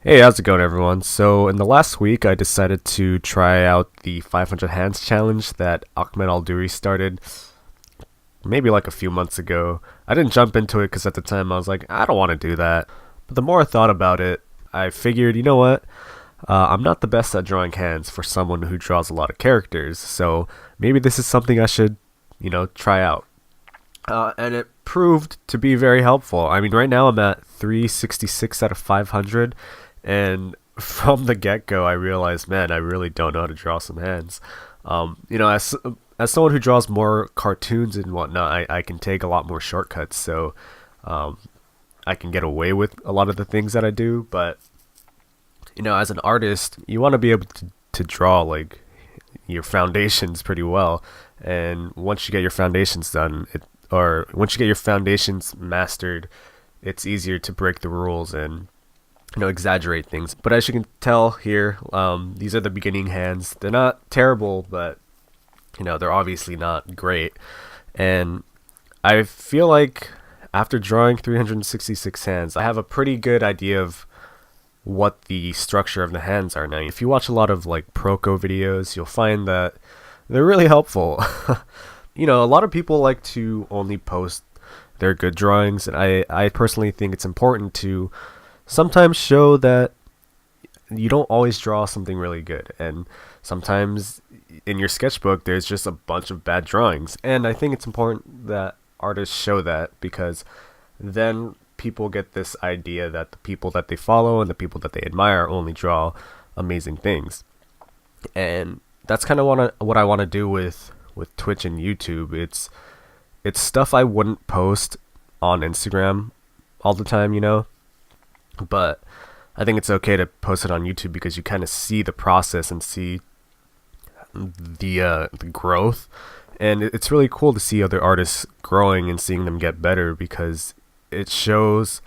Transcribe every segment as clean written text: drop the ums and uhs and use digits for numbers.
Hey, how's it going, everyone? So, in the last week, I decided to try out the 500 hands challenge that Ahmed Aldoori started maybe like a few months ago. I didn't jump into it because at the time I was like, I don't want to do that. But the more I thought about it, I figured, you know what? I'm not the best at drawing hands for someone who draws a lot of characters, so maybe this is something I should, try out. And it proved to be very helpful. I mean, right now I'm at 366 out of 500, and from the get go, I realized, man, I really don't know how to draw some hands. As someone who draws more cartoons and whatnot, I can take a lot more shortcuts, so um, I can get away with a lot of the things that I do. But as an artist, you want to be able to draw like your foundations pretty well, and once you get your foundations done, or once you get your foundations mastered, it's easier to break the rules and exaggerate things. But as you can tell here, these are the beginning hands. They're not terrible, but they're obviously not great. And I feel like after drawing 366 hands, I have a pretty good idea of what the structure of the hands are now. If you watch a lot of like Proco videos, you'll find that they're really helpful. A lot of people like to only post their good drawings, and I personally think it's important to sometimes show that you don't always draw something really good, and sometimes in your sketchbook there's just a bunch of bad drawings, and I think it's important that artists show that, because then people get this idea that the people that they follow and the people that they admire only draw amazing things. And that's kind of what I want to do with Twitch and YouTube. It's stuff I wouldn't post on Instagram all the time, but I think it's okay to post it on YouTube because you kind of see the process and see the growth, and it's really cool to see other artists growing and seeing them get better, because it shows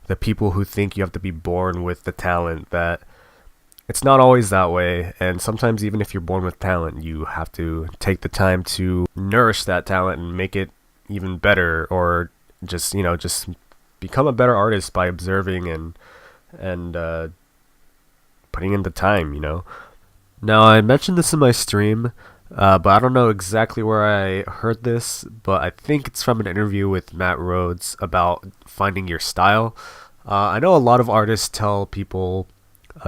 the people who think you have to be born with the talent that it's not always that way. And sometimes even if you're born with talent, you have to take the time to nourish that talent and make it even better, or just become a better artist by observing and putting in the time. Now, I mentioned this in my stream, but I don't know exactly where I heard this, but I think it's from an interview with Matt Rhodes about finding your style. I know a lot of artists tell people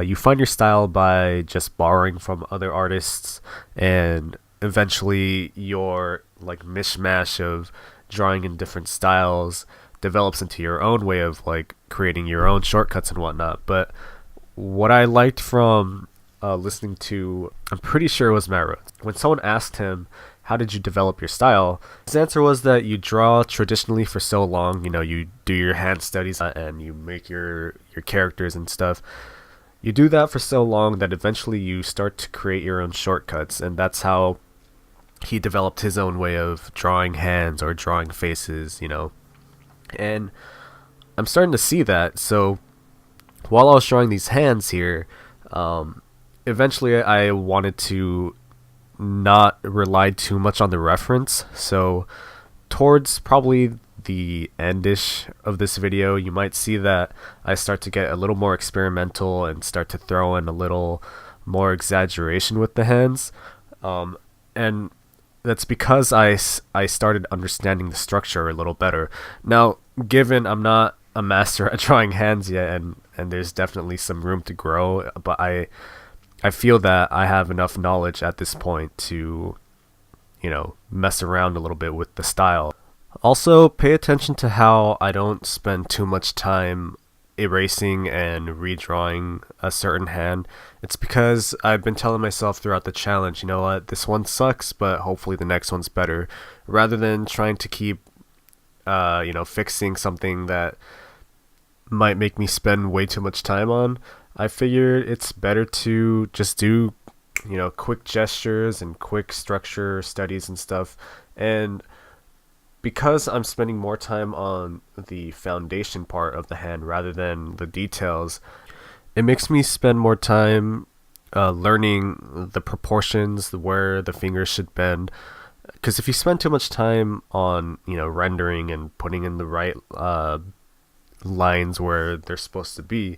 you find your style by just borrowing from other artists, and eventually your like mishmash of drawing in different styles develops into your own way of like creating your own shortcuts and whatnot. But what I liked from listening to, I'm pretty sure it was Matt Rhodes, when someone asked him, how did you develop your style? His answer was that you draw traditionally for so long, you do your hand studies and you make your characters and stuff. You do that for so long that eventually you start to create your own shortcuts, and that's how he developed his own way of drawing hands or drawing faces, And I'm starting to see that. So while I was drawing these hands here, eventually I wanted to not rely too much on the reference. So towards probably the endish of this video, you might see that I start to get a little more experimental and start to throw in a little more exaggeration with the hands. And that's because I started understanding the structure a little better. Now, given I'm not a master at drawing hands yet, and there's definitely some room to grow, but I feel that I have enough knowledge at this point to, mess around a little bit with the style. Also, pay attention to how I don't spend too much time erasing and redrawing a certain hand. It's because I've been telling myself throughout the challenge, you know what, this one sucks, but hopefully the next one's better, rather than trying to keep, fixing something that might make me spend way too much time on. I figured it's better to just do, quick gestures and quick structure studies and stuff. And because I'm spending more time on the foundation part of the hand rather than the details, it makes me spend more time learning the proportions, where the fingers should bend. Because if you spend too much time on, rendering and putting in the right lines where they're supposed to be,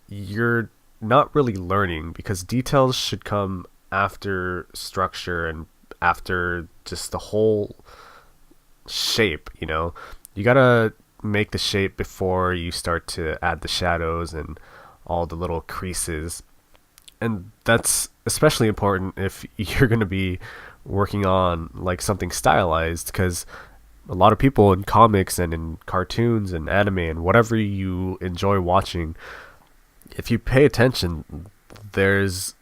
you're not really learning, because details should come after structure and after just the whole shape, you know? You gotta make the shape before you start to add the shadows and all the little creases. And that's especially important if you're gonna be working on like something stylized, because a lot of people in comics and in cartoons and anime and whatever you enjoy watching, if you pay attention, there's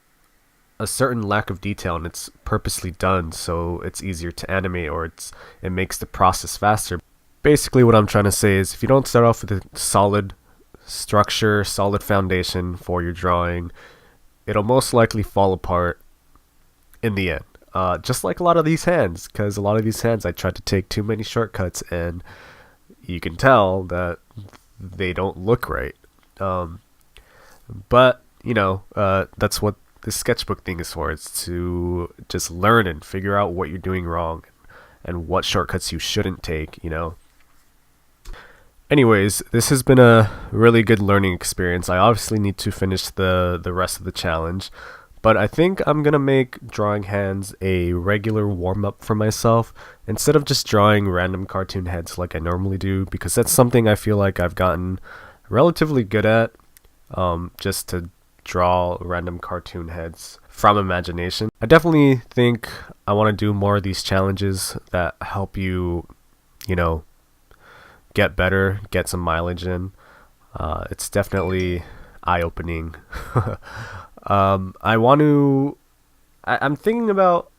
a certain lack of detail, and it's purposely done so it's easier to animate, or it makes the process faster. Basically, what I'm trying to say is, if you don't start off with a solid structure, solid foundation for your drawing, it'll most likely fall apart in the end. Just like a lot of these hands, because a lot of these hands I tried to take too many shortcuts, and you can tell that they don't look right. But that's what this sketchbook thing is for. It's to just learn and figure out what you're doing wrong and what shortcuts you shouldn't take. Anyways, this has been a really good learning experience. I obviously need to finish the rest of the challenge, but I think I'm gonna make drawing hands a regular warm-up for myself, instead of just drawing random cartoon heads like I normally do, because that's something I feel like I've gotten relatively good at, just to draw random cartoon heads from imagination. I definitely think I want to do more of these challenges that help you, get better, get some mileage in. It's definitely eye-opening. I'm thinking about,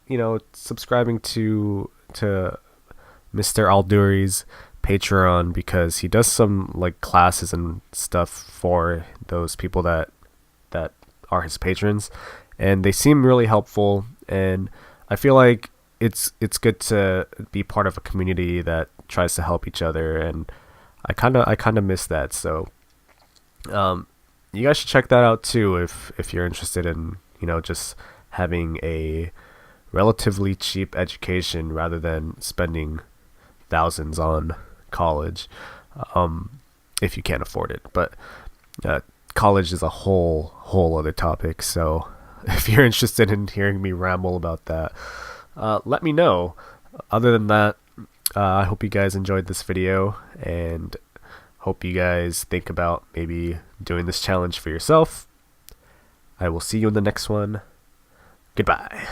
subscribing to Mr. Aldoori's Patreon, because he does some like classes and stuff for those people that are his patrons, and they seem really helpful, and I feel like it's good to be part of a community that tries to help each other, and I kind of miss that. So you guys should check that out too, if you're interested in just having a relatively cheap education rather than spending thousands on college, if you can't afford it. But college is a whole other topic, so if you're interested in hearing me ramble about that, let me know. Other than that, I hope you guys enjoyed this video, and hope you guys think about maybe doing this challenge for yourself. I will see you in the next one. Goodbye.